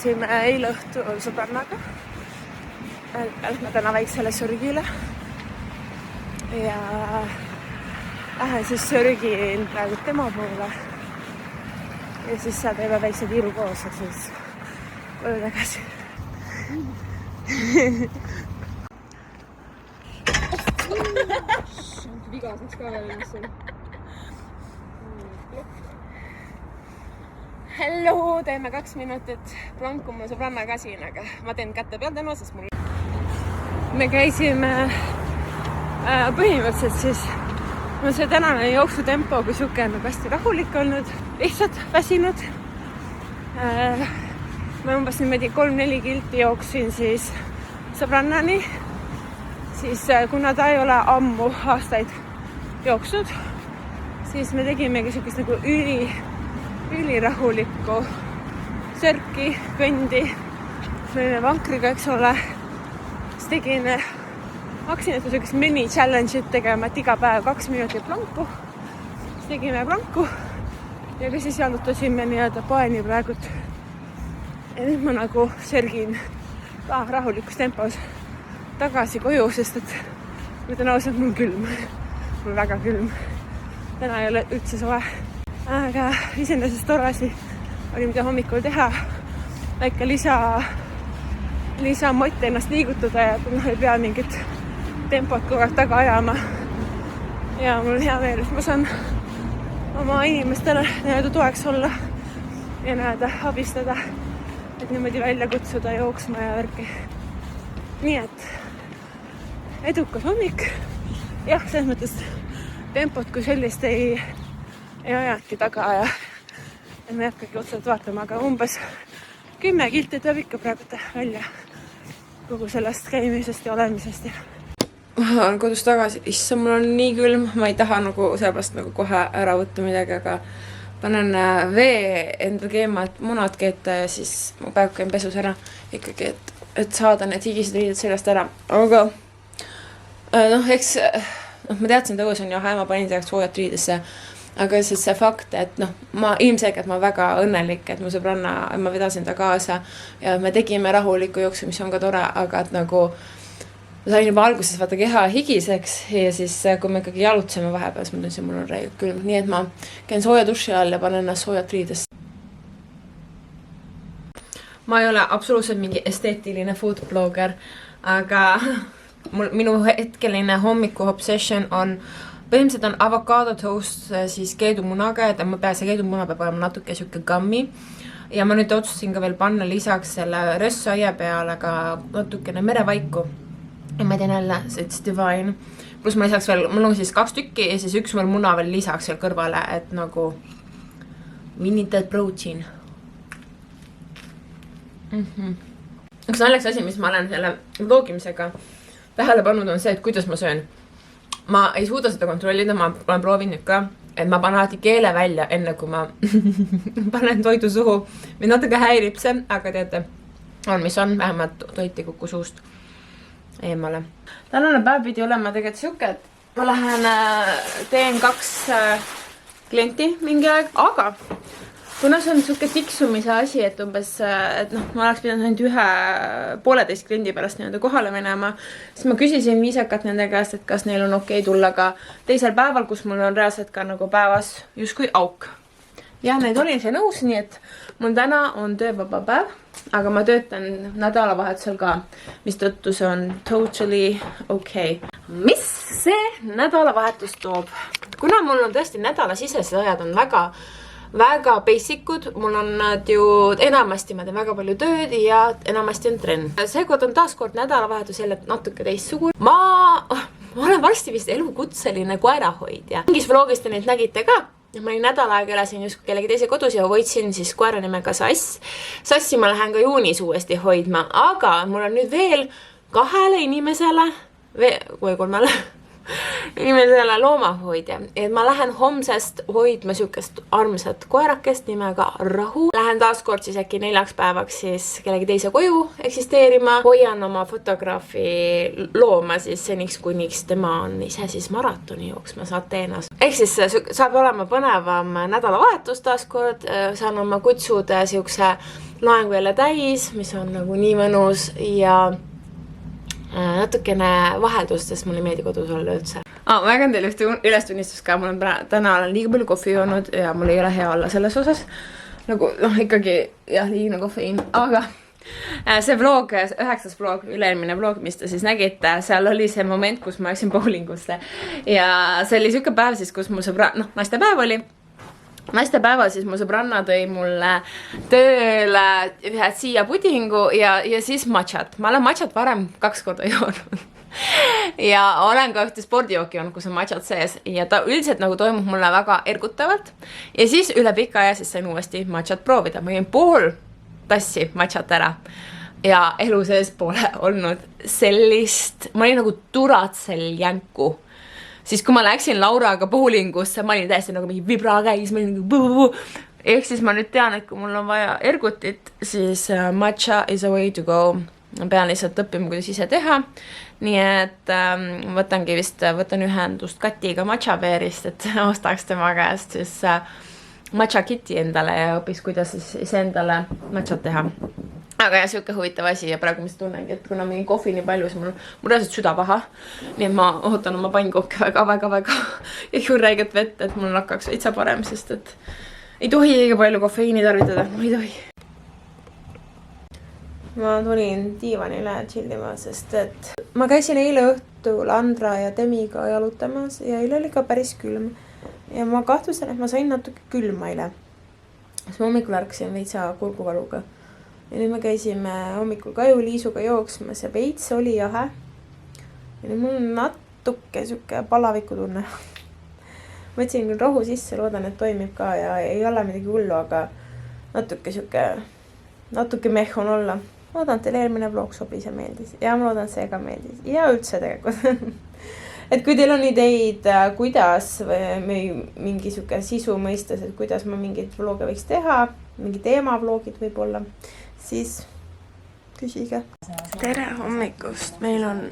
käisime eile õhtul sõbrannaga. Lähme täna väiksele sörgile. Ja lähen siis sörgin praegu tema poole. Ja siis seal teeme väikse tiiru koos ja siis koju tagasi. Vigaseks ka veel ennast seal. Hello, teeme 2 minutit planku mu sõbranna ka siin, aga ma teen kätte peal täna, sest mul... Me käisime põhimõtteliselt siis mul see tänane jooksutempo kui siuke on hästi rahulik olnud, lihtsalt väsinud. Ma umbes niimoodi 3-4 kilti jooksin siis sõbrannani, siis kuna ta ei ole ammu aastaid jooksnud, siis me tegimegi siukest nagu ülirahulikku sörki, kõndi. Me olime vankriga, eks ole. Siis hakkasin ette siukest mini-challenge'it tegema, et iga päev 2 minutit planku. Siis tegime planku ja siis jalutasime nii-öelda poeni praegult. Ja nüüd ma nagu sörgin ka rahulikus tempos tagasi koju, sest et ma ütlen ausalt, mul külm. Mul väga külm. Täna ei ole üldse soe. Aga iseenesest tore asi oli mida hommikul teha. Väike lisamott ennast liigutada ja ei pea mingit tempot kogu aeg taga ajama. Ja mul on hea meel, et ma saan oma inimestele nii-öelda toeks olla ja nii-öelda abistada, et niimoodi välja kutsuda jooksma ja värki. Nii et edukas hommik. Jah, selles mõttes tempot kui sellist ei ajadki taga ja me ei hakkagi otseselt vaatama, aga umbes 10 kilti tuleb ikka praegu välja kogu sellest käimisest ja olemisest. Ma olen kodus tagasi, issa mul on nii külm, ma ei taha nagu sellepärast nagu kohe ära võtta midagi, aga panen vee endal keema, et munad keeta ja siis mu päev käin pesus ära ikkagi, et saada need higised riided sellest ära. Aga eks ma teadsin tõus on jah, ma panin selleks soojad riidesse, aga see fakt, et ma ilmselgelt ma väga õnnelik, et mu sõbranna, ma vedasin ta kaasa ja me tegime rahulikku jooksu, mis on ka tore, aga et nagu ma sain juba alguses vaata keha higiseks ja siis kui me ikkagi jalutasime vahepeal, siis ma tundsin, mul on räigelt külm. Nii et ma käin sooja duši all ja panen ennast soojad riidest. Ma ei ole absoluutselt mingi esteetiline food blogger, aga minu hetkeline hommiku obsession on põhimõtteliselt on avocado toast siis keedumunaga, et ma pean see keedumuna peab olema natuke siuke gummi ja ma nüüd otsustasin ka veel panna lisaks selle rössaia peale ka natukene merevaiku ja ma teen jälle, it's divine pluss ma lisaks veel, mul on siis 2 tükki ja siis 1 veel muna veel lisaks seal kõrvale, et nagu we need that protein. Üks naljakas asi, mis ma olen selle vlogimisega tähele pannud on see, et kuidas ma söön. Ma ei suuda seda kontrollida, ma olen proovinud ka, et ma panen alati keele välja enne kui ma panen toidu suhu. Mind natuke häirib see, aga teate, on mis on, vähemalt toit ei kuku suust eemale. Tänane päev pidi olema tegelikult siuke, et ma lähen teen 2 klienti mingi aeg, aga kuna see on siuke tiksumise asi, et umbes, et ma oleks pidanud ainult 1,5 kliendi pärast nii-öelda kohale minema, siis ma küsisin viisakalt nende käest, et kas neil on okei tulla ka teisel päeval, kus mul on reaalselt ka nagu päevas justkui auk. Ja neid olin see nõus, nii et mul täna on töövaba päev, aga ma töötan nädalavahetusel ka, mis tõttu see on totally okei. Mis see nädalavahetus toob? Kuna mul on tõesti nädalasisesed ajad on väga basicud, mul on nad ju enamasti, ma teen väga palju tööd ja enamasti on trenn. Seekord on taaskord nädalavahetus jälle natuke teistsugune. Ma olen varsti vist elukutseline koerahoidja. Mingis vlogis te neid nägite ka. Ma olin nädal aega elasin just kellegi teise kodus ja hoidsin siis koera nimega Sass. Sassi ma lähen ka juunis uuesti hoidma, aga mul on nüüd veel 2 inimesele või 3 inimesele loomahoidja, et ma lähen homsest hoidma siukest armsat koerakest nimega Rahu. Lähen taaskord siis äkki 4 päevaks siis kellegi teise koju eksisteerima. Hoian oma fotograafi looma siis seniks, kuniks tema on ise siis maratoni jooksmas Ateenas. Ehk siis saab olema põnevam nädalavahetus taaskord. Saan oma kutsuda siukse loengu jälle täis, mis on nagu nii mõnus ja natukene vaheldust, sest mulle ei meeldi kodus olla üldse. Ma jagan teile ülestunnistus ka, mul on täna olen liiga palju kohvi joonud ja mul ei ole hea olla selles osas. Nagu ikkagi jah, liigne kofeiin, aga see vlog, 9. vlog, üle-eelmine vlog, mis te siis nägite, seal oli see moment, kus ma läksin bowlingusse ja see oli siuke päev siis, kus mul naistepäev oli. Naistepäeval siis mu sõbranna tõi mulle tööle ühe siia pudingu ja siis matšat. Ma olen matšat varem 2 korda joonud. Ja olen ka ühte spordijooki joonud, kus on matšat sees. Ja ta üldiselt nagu toimub mulle väga ergutavalt. Ja siis üle pika aja siis sain uuesti matšat proovida. Ma jõin pool tassi matšat ära. Ja elu sees pole olnud sellist, ma olin nagu turatsel jänku. Siis kui ma läksin Lauraga bowlingusse, ma olin täiesti nagu mingi vibra käis, ma olin nagu ehk siis ma nüüd tean, et kui mul on vaja ergutit, siis matcha is a way to go. Ma pean lihtsalt õppima, kuidas ise teha. Nii et võtan ühendust Katiga matcha beerist, et ostaks tema käest siis matcha kiti endale ja õpis, kuidas siis endale matchat teha. Aga ja siuke huvitav asi ja praegu mis tunnengi, et kuna mingi kohvi nii palju, siis mul reaalselt süda paha. Nii et ma ootan oma pannkooke väga ja räiget vett, et mul hakkaks veitsa parem, sest et ei tohi liiga palju kofeiini tarvitada, ma ei tohi. Ma tulin diivanile chillima, sest et ma käisin eile õhtul Andra ja Demiga jalutamas ja eile oli ka päris külm. Ja ma kahtlusen, et ma sain natuke külma eile. Siis ma hommikul ärkasin veitsa kurguvaluga. Ja nüüd me käisime hommikul Kaju Liisuga jooksmas ja veits oli jahe. Ja nüüd mul on natuke siuke palaviku tunne. Võtsin küll Rahu sisse, loodan, et toimib ka ja ei ole midagi hullu, aga natuke meh on olla. Loodan, et teil eelmine vlog sobis ja meeldis. Ja ma loodan, et see ka meeldis. Ja üldse tegelikult. Et kui teil on ideid, kuidas või mingi siuke sisu mõistes, et kuidas ma mingid vloge võiks teha, mingi teema vlogid võib-olla, siis küsige. Tere hommikust, meil on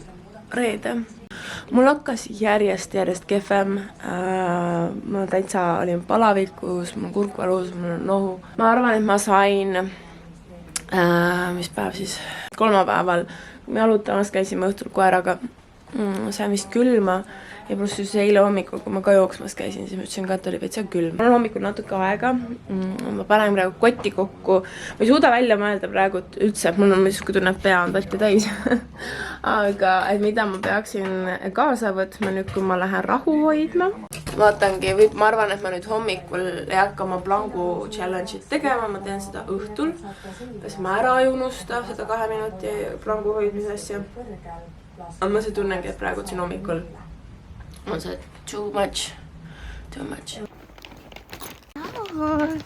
reede. Mul hakkas järjest kehvem. Ma täitsa olin palavikus, mul kurkvalus, mul on nohu. Ma arvan, et ma sain, mis päev siis, 3. päeval, kui me jalutamas käisime õhtul koeraga, sain vist külma ja pluss siis eile hommikul, kui ma ka jooksmas käisin, siis ma ütlesin ka, et oli veitsa külm. Mul on hommikul natuke aega, ma panen praegu kotti kokku, ma ei suuda välja mõelda praegu üldse, mul on muidugi tunne, et pea on tatti täis. Aga et mida ma peaksin kaasa võtma nüüd, kui ma lähen Rahu hoidma. Vaatangi, ma arvan, et ma nüüd hommikul ei hakka oma plangu challenge'it tegema, ma teen seda õhtul, kas ma ära ei unusta seda 2 minuti plangu hoidmise asja. Aga ma see tunnengi, et praegu siin hommikul on see too much. Rahu!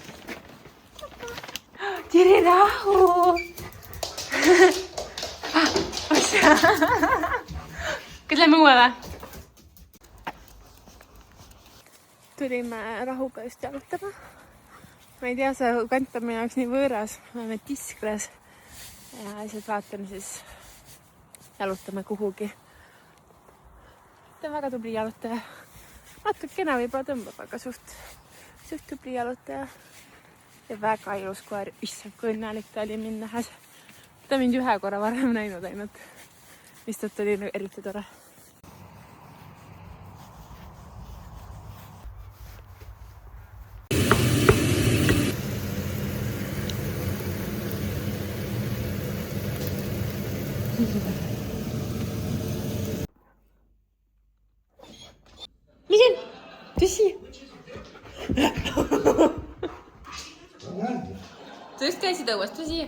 Tere Rahu! Kas lähme uue või? Tulime Rahuga just jalutama. Ma ei tea, see kant on meie jaoks nii võõras. Me oleme Tiskres ja lihtsalt vaatan siis jalutame kuhugi. Ta on väga tubli jalutaja. Natukene võib-olla tõmbab, aga suht tubli jalutaja. Ja väga ilus koer. Issand, kui õnnelik ta oli mind nähes. Ta mind 1 korra varem näinud ainult. Mistõttu oli eriti tore. Listen, tõsi. Tõesti käisid õues, tõsi.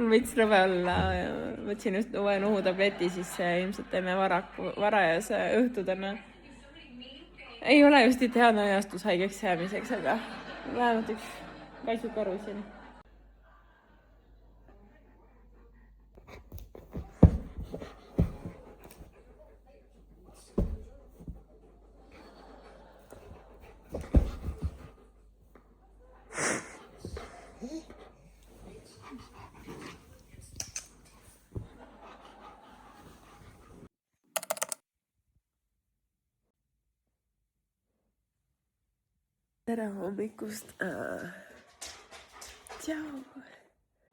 mul võiks rõve olla ja võtsin just uue nohutableti, siis ilmselt teeme varajase õhtudena. Ei ole just ideaalne ajastus haigeks jäämiseks, aga vähemalt üks kaitsukaru siin. Tere hommikust. Tšau.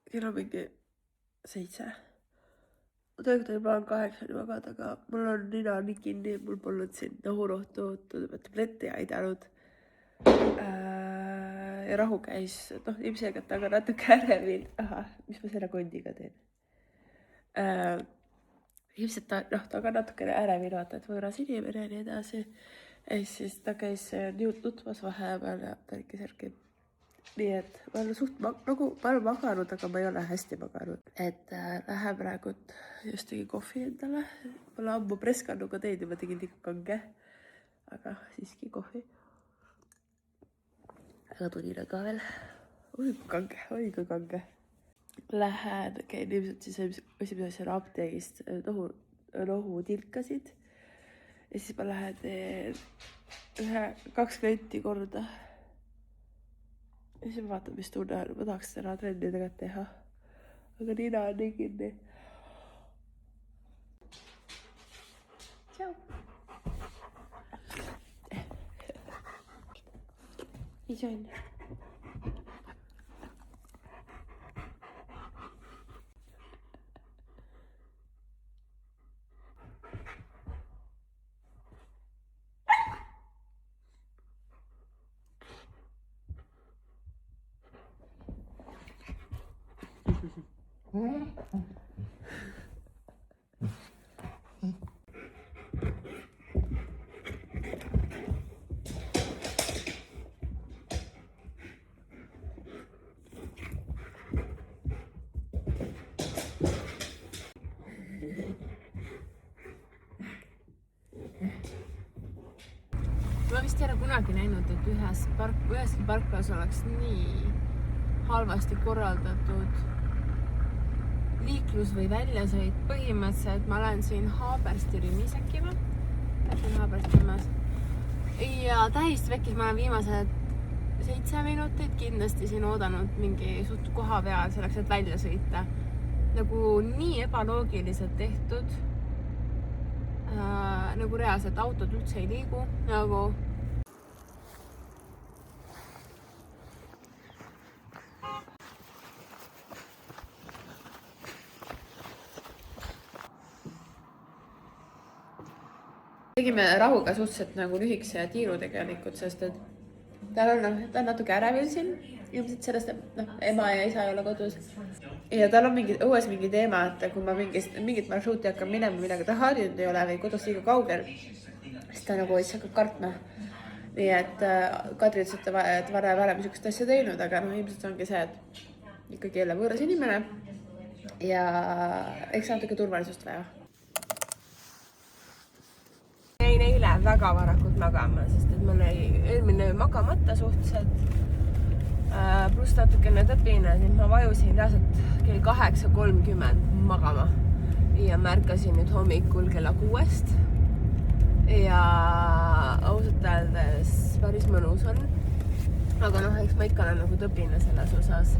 Kell on mingi 7. Ma tegelikult ei plaan 8 magada, aga mul on nina nii kinni, mul polnud siin nohurohtu tablette ja aidanud. Ja rahu käis, ilmselgelt aga natuke ärevil. Aha, mis ma selle kondiga teen? Ilmselt ta ka natukene ärevil vaata, et võõras inimene ja nii edasi. Ja siis ta käis tutmas vahepeal ja tõrki. Nii et ma olen suht maganud, aga ma ei ole hästi maganud. Et lähen praegu just tegi kohvi endale. Ma olen ammu preskannuga teinud ja ma tegin liiga kange. Aga siiski kohvi. Aga tulin ka veel. Oi kui kange. Lähen, käin ilmselt siis esimese apteegist nohutilkasid. Ja siis ma lähen teen 2 klienti korda. Ja siis ma vaatan, mis tunne on. Ma tahaks täna trenni tegelikult teha. Aga nina on nii kinni. Tšau. Ise on. Ma vist ei ole kunagi näinud, et üheski parklas oleks nii halvasti korraldatud liiklus või väljasõit. Põhimõtteliselt ma olen siin Haabersti Rimisekima. Täpselt Haaberstimas. Ja tähistvekis ma olen viimased 7 minutit kindlasti siin oodanud mingi suht koha peal selleks, et välja sõita. Nagu nii ebaloogiliselt tehtud. Nagu reaalselt autod üldse ei liigu. Nagu tegime rahuga suhteliselt nagu lühikese ja tiiru tegelikult, sest et ta on natuke ärevil siin. Ilmselt sellest, et ema ja isa ei ole kodus. Ja tal on õues mingi teema, et kui ma mingit marsruuti hakkan minema, millega ta harjunud ei ole või kodust liiga kaugel, siis ta nagu siis hakkab kartma. Nii et Kadri ütles, et varem niisugust asja teinud, aga ilmselt ongi see, et ikkagi jälle võõras inimene ja eks natuke turvalisust vaja. Jäin eile väga varakult magama, sest et mul oli eelmine magamata suhteliselt. Pluss natukene tõpine, nii ma vajusin reaalselt kell 8:30 magama ja märkasin nüüd hommikul kella 6. Ja ausalt öeldes päris mõnus on. Aga eks ma ikka olen nagu tõpine selles osas.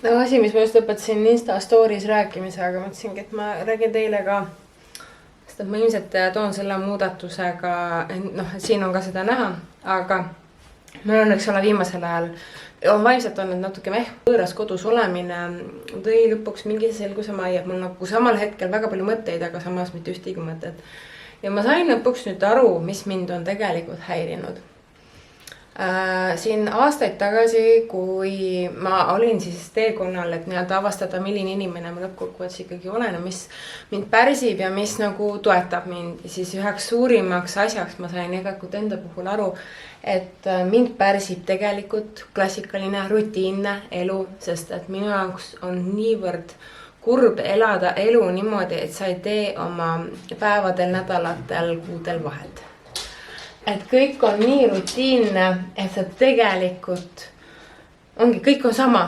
Asi, mis ma just lõpetasin Insta Stories rääkimisega, mõtlesingi, et ma räägin teile ka, sest et ma ilmselt toon selle muudatusega, siin on ka seda näha, aga mul on viimasel ajal on vaimselt olnud natuke võõras kodus olemine, tõi lõpuks mingi selguse majja, mul nagu samal hetkel väga palju mõtteid, aga samas mitte ühtegi mõtet. Ja ma sain lõpuks nüüd aru, mis mind on tegelikult häirinud. Siin aastaid tagasi, kui ma olin siis teekonnal, et nii-öelda avastada, milline inimene ma lõppkokkuvõttes ikkagi olen ja mis mind pärsib ja mis nagu toetab mind, siis üheks suurimaks asjaks ma sain tegelikult enda puhul aru, et mind pärsib tegelikult klassikaline rutiinne elu, sest et minu jaoks on niivõrd kurb elada elu niimoodi, et sa ei tee oma päevadel, nädalatel, kuudel vahet. Et kõik on nii rutiinne, et sa tegelikult ongi, kõik on sama.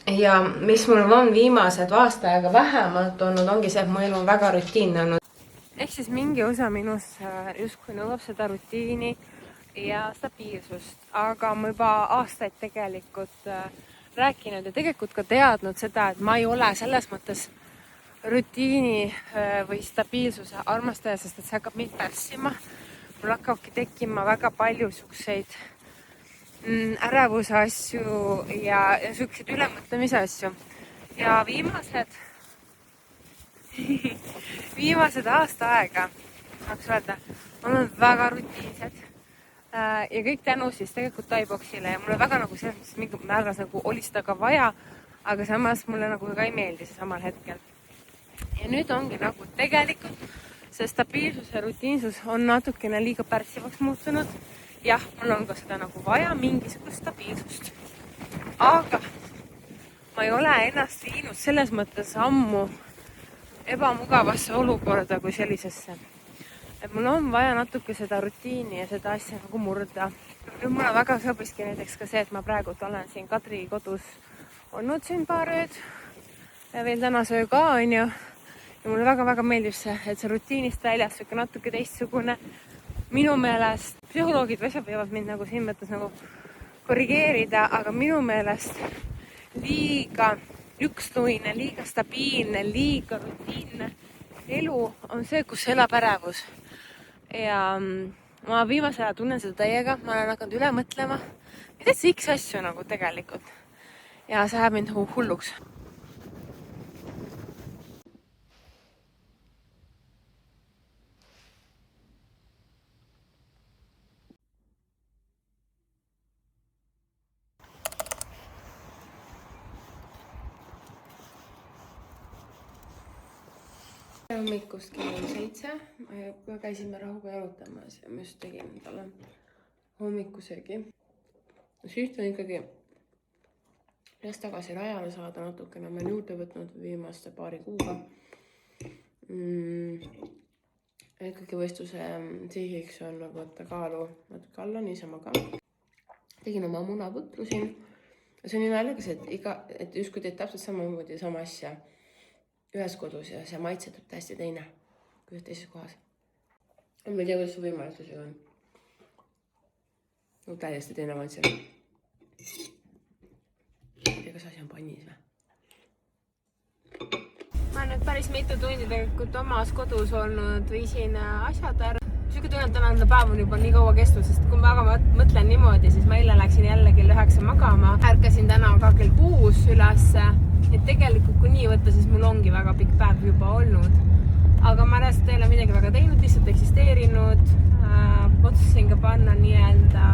Ja mis mul on viimased aasta aega vähemalt olnud, ongi see, et mu elu on väga rutiinne olnud. Ehk siis mingi osa minus justkui nõuab seda rutiini ja stabiilsust, aga ma juba aastaid tegelikult rääkinud ja tegelikult ka teadnud seda, et ma ei ole selles mõttes rutiini või stabiilsuse armastaja, sest et see hakkab mind pärssima. Mul hakkabki tekkima väga palju siukseid ärevuse asju ja siukseid ülemõtlemise asju. Ja viimased aasta aega, saaks öelda, on olnud väga rutiinsed. Ja kõik tänu siis tegelikult Thai-boksile ja mulle väga nagu selles mõttes mingi määras nagu oli seda ka vaja, aga samas mulle nagu ka ei meeldi see samal hetkel. Ja nüüd ongi nagu tegelikult see stabiilsus ja rutiinsus on natukene liiga pärssivaks muutunud. Jah, mul on ka seda nagu vaja, mingisugust stabiilsust. Aga ma ei ole ennast viinud selles mõttes ammu ebamugavasse olukorda kui sellisesse. Et mul on vaja natuke seda rutiini ja seda asja nagu murda. Nüüd mulle väga sobiski näiteks ka see, et ma praegu olen siin Kadri kodus olnud siin paar ööd ja veel tänase öö ka on ju. Ja mulle väga-väga meeldib see, et see rutiinist väljas süke natuke teistsugune. Minu meelest psühholoogid võivad mind nagu siin mõttes nagu korrigeerida, aga minu meelest liiga üksluine, liiga stabiilne, liiga rutiinne elu on see, kus elab ärevus. Ja ma viimasel ajal tunnen seda täiega, ma olen hakanud üle mõtlema. Ja täitsa X asju nagu tegelikult. Ja see läheb mind hulluks. Hommikust kell 7, me käisime Rahuga jalutamas ja ma just tegin talle hommikusöögi. Süüst on ikkagi just tagasi rajale saada natukene, ma olen juurde võtnud viimaste paari kuuga. Ikkagi võistluse sihiks on nagu võtta kaalu natuke alla, niisama ka. Tegin oma munaputru siin. See on nii naljakas, et justkui teed täpselt samamoodi sama asja ühes kodus ja see maitsetab täiesti teine kui teises kohas. Ma ei tea, kuidas see võimalusega on. No, täiesti teine maitse. Kas asi on pannis või? Ma olen nüüd päris mitu tundi tegelikult omas kodus olnud, viisin asjad ära. Süke tunne, et tänane päev on juba nii kaua kestnud, sest kui ma väga mõtlen niimoodi, siis ma eile läksin jälle kell 9 magama. Ärkasin täna ka kell 6 üles. Et tegelikult kui nii võtta, siis mul ongi väga pikk päev juba olnud. Aga ma reaalselt ei ole midagi väga teinud, lihtsalt eksisteerinud. Otsusin ka panna nii-öelda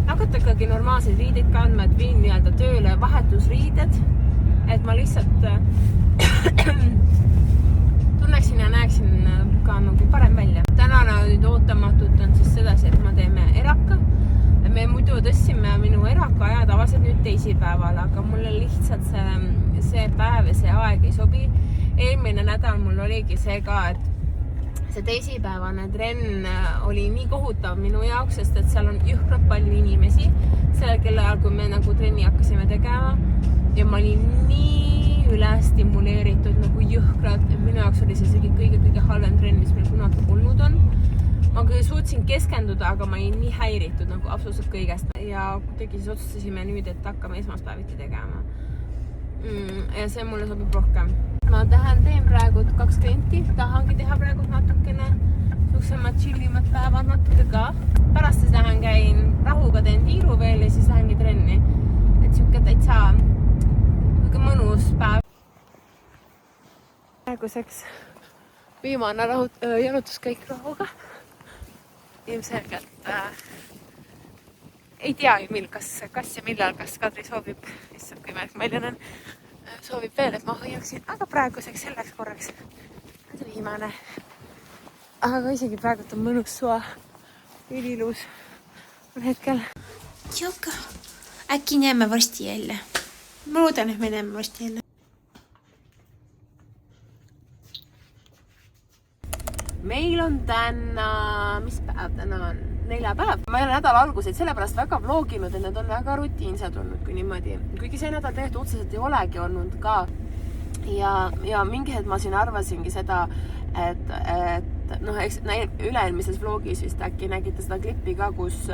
hakata ikkagi normaalseid riideid kandma, et viin nii-öelda tööle vahetusriided. Et ma lihtsalt tunneksin ja näeksin ka nagu parem välja. Tänane nüüd ootamatult on siis sedasi, et ma teeme eraka. Me muidu tõstsime minu eraka aja tavaliselt nüüd teisipäeval, aga mulle lihtsalt see päev ja see aeg ei sobi. Eelmine nädal mul oligi see ka, et see teisipäevane trenn oli nii kohutav minu jaoks, sest et seal on jõhkralt palju inimesi sellel kellaajal, kui me nagu trenni hakkasime tegema. Ja ma olin nii üle stimuleeritud nagu jõhkralt, et minu jaoks oli see kõige halvem trenn, mis meil kunagi olnud on. Ma küll suutsin keskenduda, aga ma olin nii häiritud nagu absoluutselt kõigest. Ja kuidagi siis otsustasime nüüd, et hakkame esmaspäeviti tegema. Ja see mulle sobib rohkem. Ma teen praegu 2 klienti, tahangi teha praegu natukene suhteliselt chillimad päevad natuke ka. Pärast siis lähen käin Rahuga, teen tiiru veel ja siis lähengi trenni. Et siuke täitsa mõnus päev. Praeguseks viimane jalutuskäik Rahuga. Ilmselgelt ei tea ju kas ja millal, kas Kadri soovib, issand kui märkmäljan on, soovib veel, et ma hoiaksin, aga praeguseks selleks korraks see viimane. Aga isegi praegu on mõnus suva, ülilus on hetkel. Joka, äkki näeme varsti jälle. Ma loodan, et me näeme varsti jälle. Meil on täna, mis päev täna on? 4 päev. Ma ei ole nädala alguseid sellepärast väga vloginud, et need on väga rutiinsed olnud kui niimoodi. Kuigi see nädal tegelikult otseselt ei olegi olnud ka. Ja mingi hetk ma siin arvasingi seda, et noh, eks üle-eelmises vlogis vist äkki nägite seda klippi ka, kus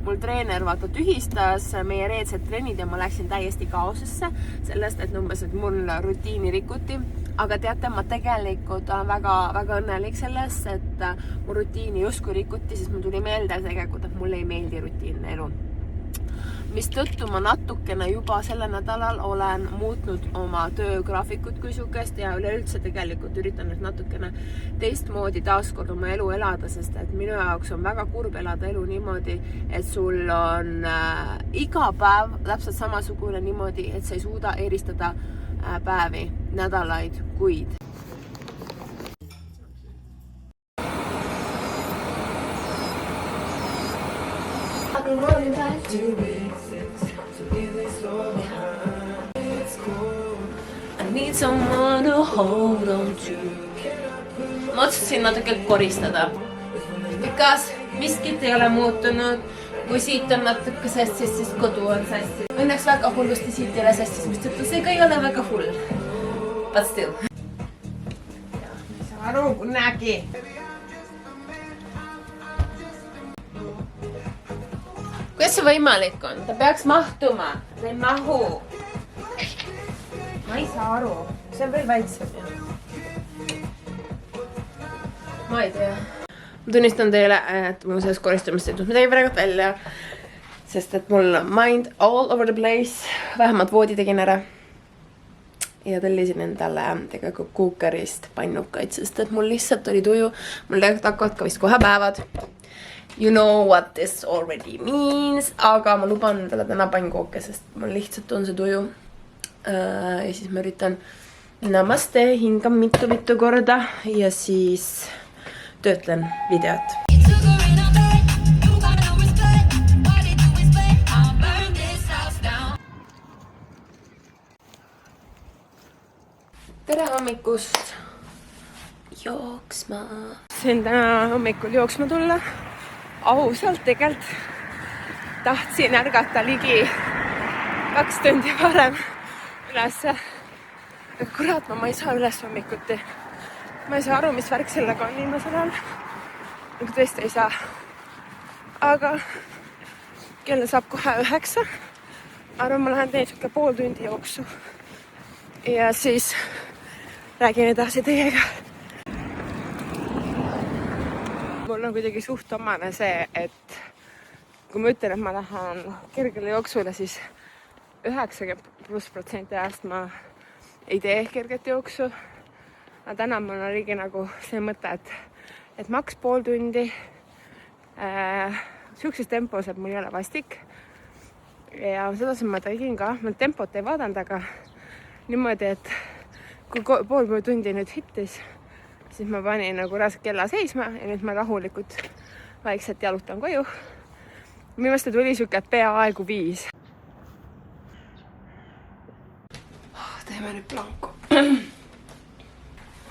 mul treener vaata tühistas meie reedsed trennid ja ma läksin täiesti kaosesse sellest, et umbes, et mul rutiini rikuti. Aga teate, ma tegelikult olen väga õnnelik sellest, et mu rutiini justkui rikuti, siis mul tuli meelde tegelikult, et mulle ei meeldi rutiinne elu. Mis tõttu ma natukene juba selle nädalal olen muutnud oma töögraafikut kui sukest ja üleüldse tegelikult üritan nüüd natukene teistmoodi taaskord oma elu elada, sest et minu jaoks on väga kurb elada elu niimoodi, et sul on iga päev täpselt samasugune niimoodi, et sa ei suuda eristada päevi, nädalaid, kuid. I need someone to hold on to. Ma otsustasin natuke koristada. Because miskit ei ole muutunud. Kui siit on natuke sassis, siis kodu on sassis. Õnneks väga hullusti siit ei ole sassis, mis tõttu see ka ei ole väga hull. But still. Ei saa aru kunagi. Kuidas see võimalik on? Ta peaks mahtuma. Ta ei mahu. Ma ei saa aru. See on veel väiksem. Ma ei tea. Ma tunnistan teile, et mul selles koristamist ei tulnud midagi praegu välja. Sest et mul on mind all over the place. Vähemalt voodi tegin ära. Ja tellisin endale tegelikult kuukerist pannukaid, sest et mul lihtsalt oli tuju. Mul hakkavad ka vist kohe päevad. You know what this already means. Aga ma luban endale täna pannkooke, sest mul lihtsalt on see tuju. Ja siis ma üritan namaste, hingan mitu korda ja siis töötlen videot. Tere hommikust jooksma. Sain täna hommikul jooksma tulla. Ausalt tegelikult tahtsin ärgata ligi 2 tundi varem üles. Kurat, ma ei saa üles hommikuti. Ma ei saa aru, mis värk sellega on viimasel ajal. Nagu tõesti ei saa. Aga kell saab kohe 9. Arvan, ma lähen teen siuke pool tundi jooksu. Ja siis räägin edasi teiega. Mul on kuidagi suht omane see, et kui ma ütlen, et ma lähen kergele jooksule, siis 90+% ajast ma ei tee kerget jooksu. Aga täna mul oligi nagu see mõte, et maks pool tundi. Siukses tempos, et mul ei ole vastik. Ja seda ma tegin ka. Ma tempot ei vaadanud, aga niimoodi, et kui pool tundi nüüd hittis, siis ma panin nagu raske kella seisma ja nüüd ma rahulikult vaikselt jalutan koju. Minu meelest tuli siuke peaaegu 5. Teeme nüüd planku.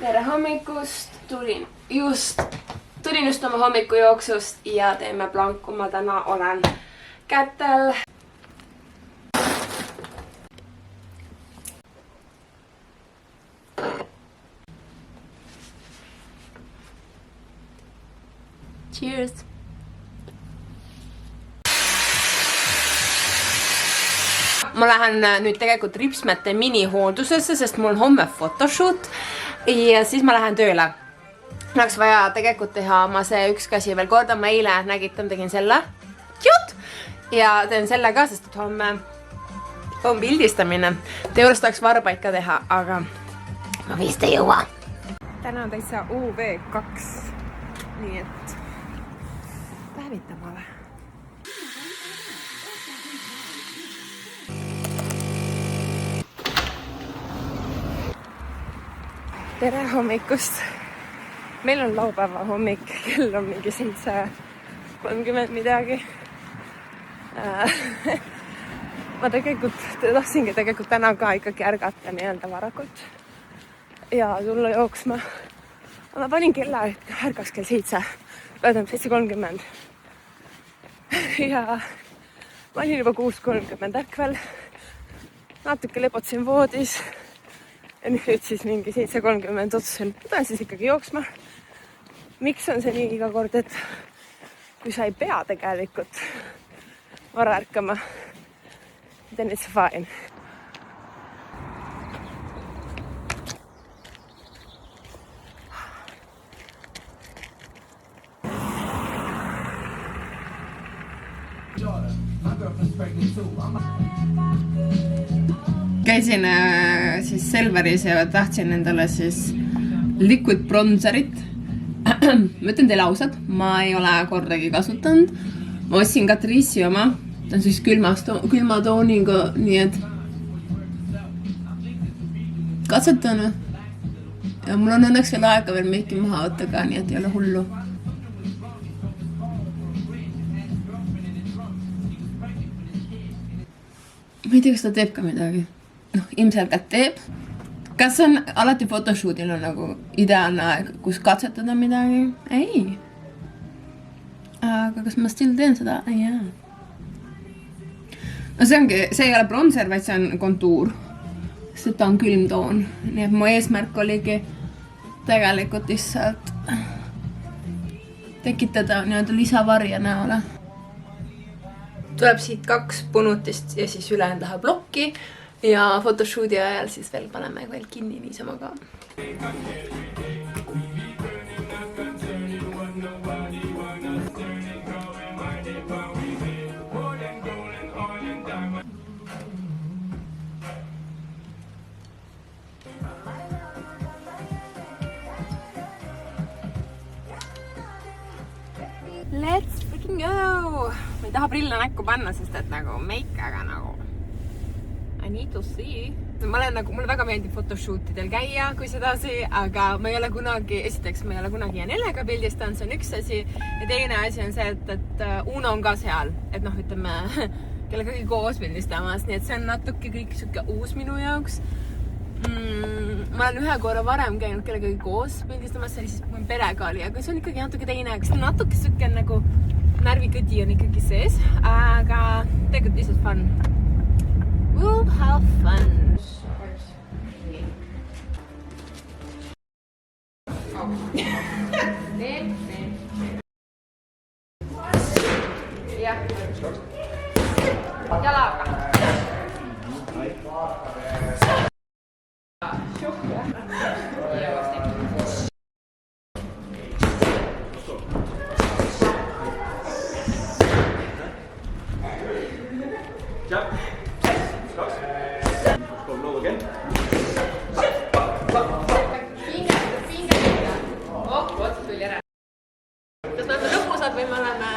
Tere hommikust, tulin just oma hommikujooksust ja teeme planku. Ma täna olen kätel. Cheers! Ma lähen nüüd tegelikult ripsmete minihooldusesse, sest mul on homme photoshoot ja siis ma lähen tööle. Oleks vaja tegelikult teha ma see üks käsi veel korda. Ma eile nägitan, tegin selle. Cute! Ja teen selle ka, sest et homme on pildistamine. Teoorias tahaks varbaid ka teha, aga ma vist ei jõua. Täna on täitsa UV2. Nii et päevitama või? tere hommikust. Meil on laupäeva hommik, kell on mingi 7:30 midagi. Ma tahtsingi täna ka ikkagi ärgata nii-öelda varakult ja tulla jooksma. Ma panin kella, et ärgaks kell 7:30 ja ma olin juba 6:30 ärkvel. Natuke lepotsin voodis ja nüüd siis mingi 7:30 otsusin, et pean siis ikkagi jooksma. Miks on see nii iga kord, et kui sa ei pea tegelikult vara ärkama, then it's fine. Käisin siis Selveris ja tahtsin endale siis liquid bronzerit. Ma ütlen teile ausalt, ma ei ole kordagi kasutanud. Ma ostsin Catrice'i oma. Ta on siis külma tooniga, nii et katsetan. Ja mul on õnneks veel aega veel meiki maha võtta ka, nii et ei ole hullu. Ma ei tea, kas ta teeb ka midagi. Ilmselgelt teeb. Kas on alati photoshoot'il on nagu ideaalne aeg, kus katsetada midagi? Ei. Aga kas ma still teen seda? Jaa. No see ei ole bronzer, vaid see on kontuur. Sest ta on külm toon. Nii et mu eesmärk oligi tegelikult lihtsalt tekitada nii-öelda lisavarja näole. Tuleb siit 2 punutist ja siis ülejäänud läheb blokki ja photoshooti ajal siis veel paneme veel kinni niisama ka. Let's freaking go! Ma ei taha prille näkku panna, sest et nagu meikaga nagu I need to see. Mulle väga meeldib photoshootidel käia, kui sedasi, aga ma ei ole kunagi, esiteks ma ei ole kunagi Janelega pildistanud, see on üks asi. Ja teine asi on see, et Uno on ka seal, et noh, ütleme, kellegagi koos pildistamas, nii et see on natuke kõik siuke uus minu jaoks. Ma olen ühe korra varem käinud kellegagi koos pildistamas, see oli siis kui perega oli, aga see on ikkagi natuke teine, kas natuke siuke nagu närvikõdi on ikkagi sees, aga tegelikult lihtsalt fun. We'll have fun. Jah. Jalaga.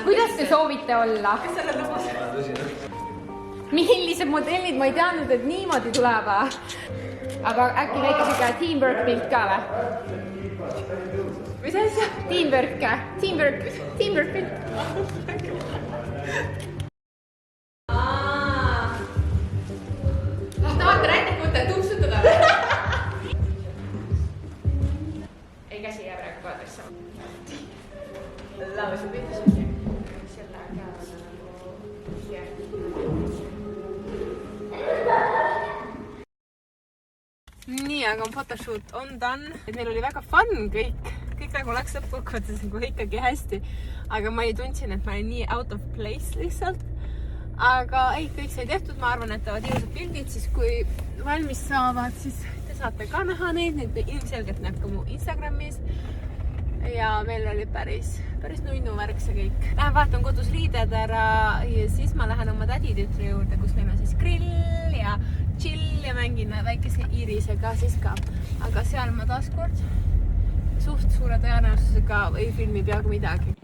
Kuidas te soovite olla? Millised modellid? Ma ei teadnud, et niimoodi tuleb. Aga äkki väike siuke teamwork pilt ka või? Mis asja? Teamwork pilt. Tahate rändikute tuuksutada või? Ei käsi jää praegu kaadrisse. Lausu pilt. Nii, aga photoshoot on done. Meil oli väga fun kõik nagu läks lõppkokkuvõttes nagu ikkagi hästi. Aga ma ei tundsin, et ma olin nii out of place lihtsalt. Aga ei, kõik sai tehtud. Ma arvan, et teevad ilusad pildid, siis kui valmis saavad, siis te saate ka näha neid. Neid ilmselgelt näeb ka mu Instagramis. Ja meil oli päris nunnu värk see kõik. Lähen vaatan kodus riided ära ja siis ma lähen oma täditütre juurde, kus meil on siis grill ja chill ja mängin väikese Irisega siis ka. Aga seal ma taaskord suht suure tõenäosusega ei filmi peaaegu midagi.